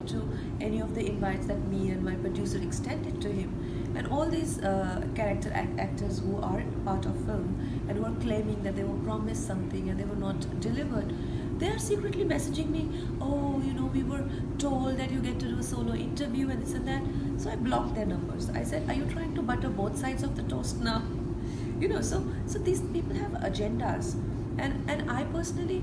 to any of the invites that me and my producer extended to him. And all these character actors who are part of film and who are claiming that they were promised something and they were not delivered, they are secretly messaging me, oh, we were told that you get to do a solo interview and this and that. So I blocked their numbers. I said, are you trying to butter both sides of the toast now? So these people have agendas, and I personally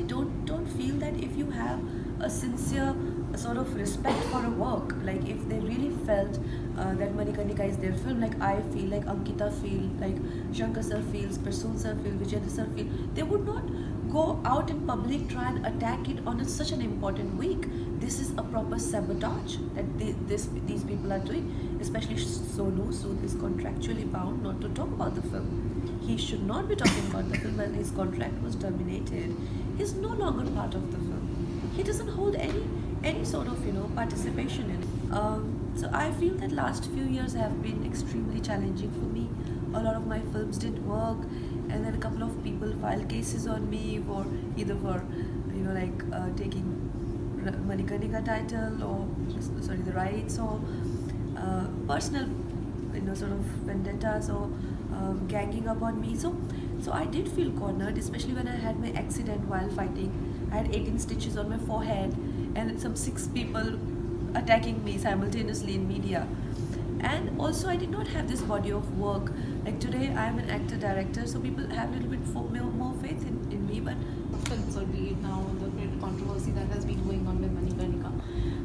don't feel that if you have a sincere sort of respect for a work, like if they really felt that Manikarnika is their film, like I feel, like Ankita feel, like Shankar sir feels, Prasoon sir feel, Vijayendra sir feel, they would not go out in public, try and attack it on such an important week. This is a proper sabotage that these people are doing, especially Sonu Sood is contractually bound not to talk about the film. He should not be talking about the film, and his contract was terminated. He's no longer part of the film. He doesn't hold any sort of participation in it. So I feel that last few years have been extremely challenging for me. A lot of my films didn't work, and then a couple of people filed cases on me for either for taking Manikarnika title, or the rights, or personal sort of vendettas, or ganging up on me. So I did feel cornered, especially when I had my accident while fighting. I had 18 stitches on my forehead and some 6 people attacking me simultaneously in media. And also I did not have this body of work. Like today I am an actor director, so people have a little bit more faith in me. But films, or be it now the great controversy that has been going on with Manikarnika,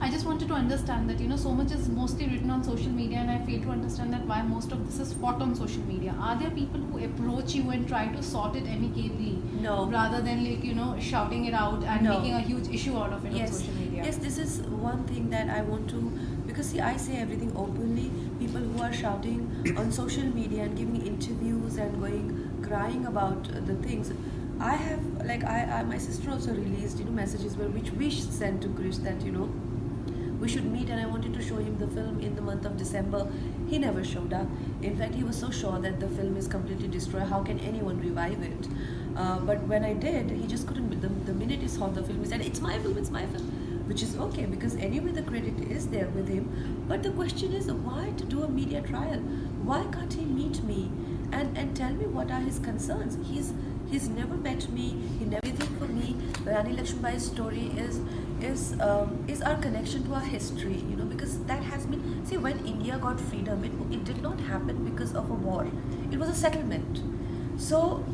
I just wanted to understand that so much is mostly written on social media, and I fail to understand that why most of this is fought on social media. Are there people who approach you and try to sort it amicably, no, rather than shouting it out and no, making a huge issue out of it on social media? Yes, this is one thing that I want to, because see, I say everything openly. People who are shouting on social media and giving interviews and crying about the things, I have, like, my sister also released messages which we sent to Krish that we should meet, and I wanted to show him the film in the month of December. He never showed up. In fact, he was so sure that the film is completely destroyed. How can anyone revive it? But when I did, he just couldn't. The minute he saw the film, he said, it's my film, which is okay, because anyway the credit is there with him. But the question is, why to do a media trial? Why can't he meet me and tell me what are his concerns? He's never met me. He never did anything for me. Rani Lakshmibai's story is our connection to our history, because that has been, see, when India got freedom, it did not happen because of a war. It was a settlement. So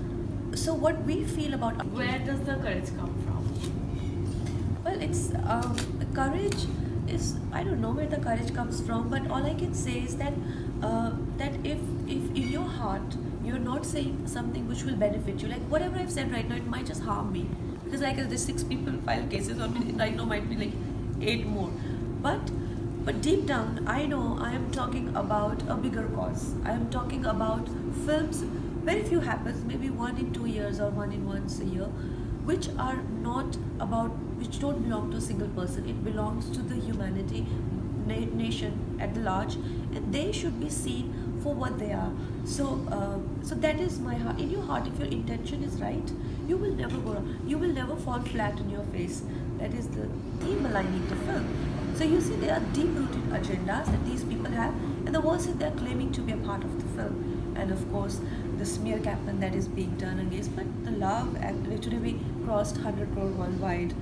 what we feel about, where does the courage come from? well, it's the courage is, I don't know where the courage comes from, but all I can say is that if in your heart you're not saying something which will benefit you, like whatever I've said right now, it might just harm me, because like there's 6 people file cases on me right now, might be like 8 more, but deep down I know I am talking about a bigger cause. I am talking about films, very few happens, maybe 1 in 2 years or 1 in once a year, which are not about, which don't belong to a single person. It belongs to the humanity, nation at large, and they should be seen for what they are. So that is my heart. In your heart, if your intention is right, you will never go wrong. You will never fall flat on your face. That is the theme aligning the film. So you see, there are deep-rooted agendas that these people have, and the worst is they are claiming to be a part of the film. And of course, the smear campaign that is being done against, but the love, and today we crossed 100 crore worldwide.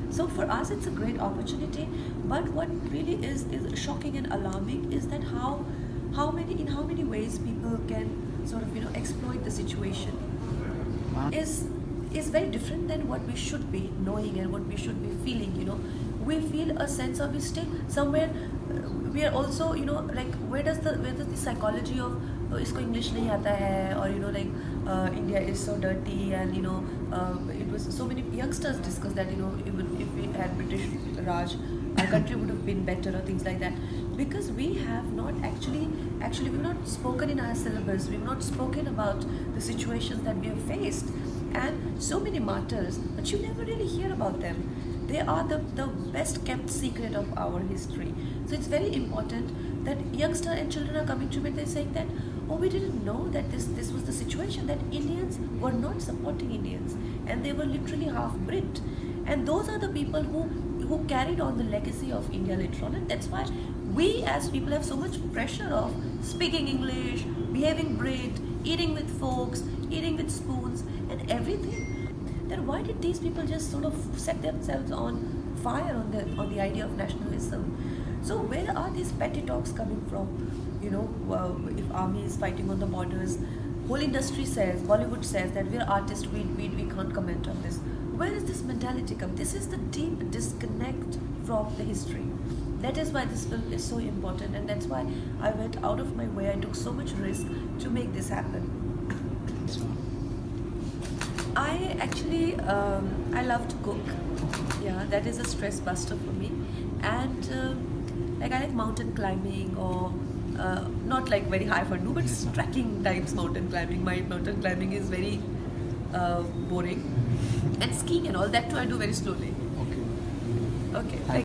So for us, it's a great opportunity. But what really is shocking and alarming is that in how many ways people can sort of exploit the situation is very different than what we should be knowing and what we should be feeling. We feel a sense of stay somewhere. We are also like where does the psychology of isko English nahi aata hai, or like India is so dirty, and it was so many youngsters discuss that even if we had British Raj, our country would have been better, or things like that, because we have not actually we've not spoken in our syllabus, we've not spoken about the situations that we have faced, and so many martyrs, but you never really hear about them. They are the best kept secret of our history. So it's very important that youngsters and children are coming to me, they're saying that, oh, we didn't know that this was the situation, that Indians were not supporting Indians, and they were literally half-bred. And those are the people who who carried on the legacy of India later on. And that's why we as people have so much pressure of speaking English, behaving Brit, eating with forks, eating with spoons, and everything. Then why did these people just sort of set themselves on fire on the idea of nationalism? So where are these petty talks coming from? You know, if army is fighting on the borders, whole industry says, Bollywood says that we're artists, we can't comment on this. Where is this mentality come? This is the deep disconnect from the history. That is why this film is so important, and that's why I went out of my way. I took so much risk to make this happen. I actually, I love to cook. Yeah, that is a stress buster for me. And like I like mountain climbing, or not like very high fun, but trekking types mountain climbing. My mountain climbing is very boring. And skiing and all that too I do very slowly. Okay. Okay.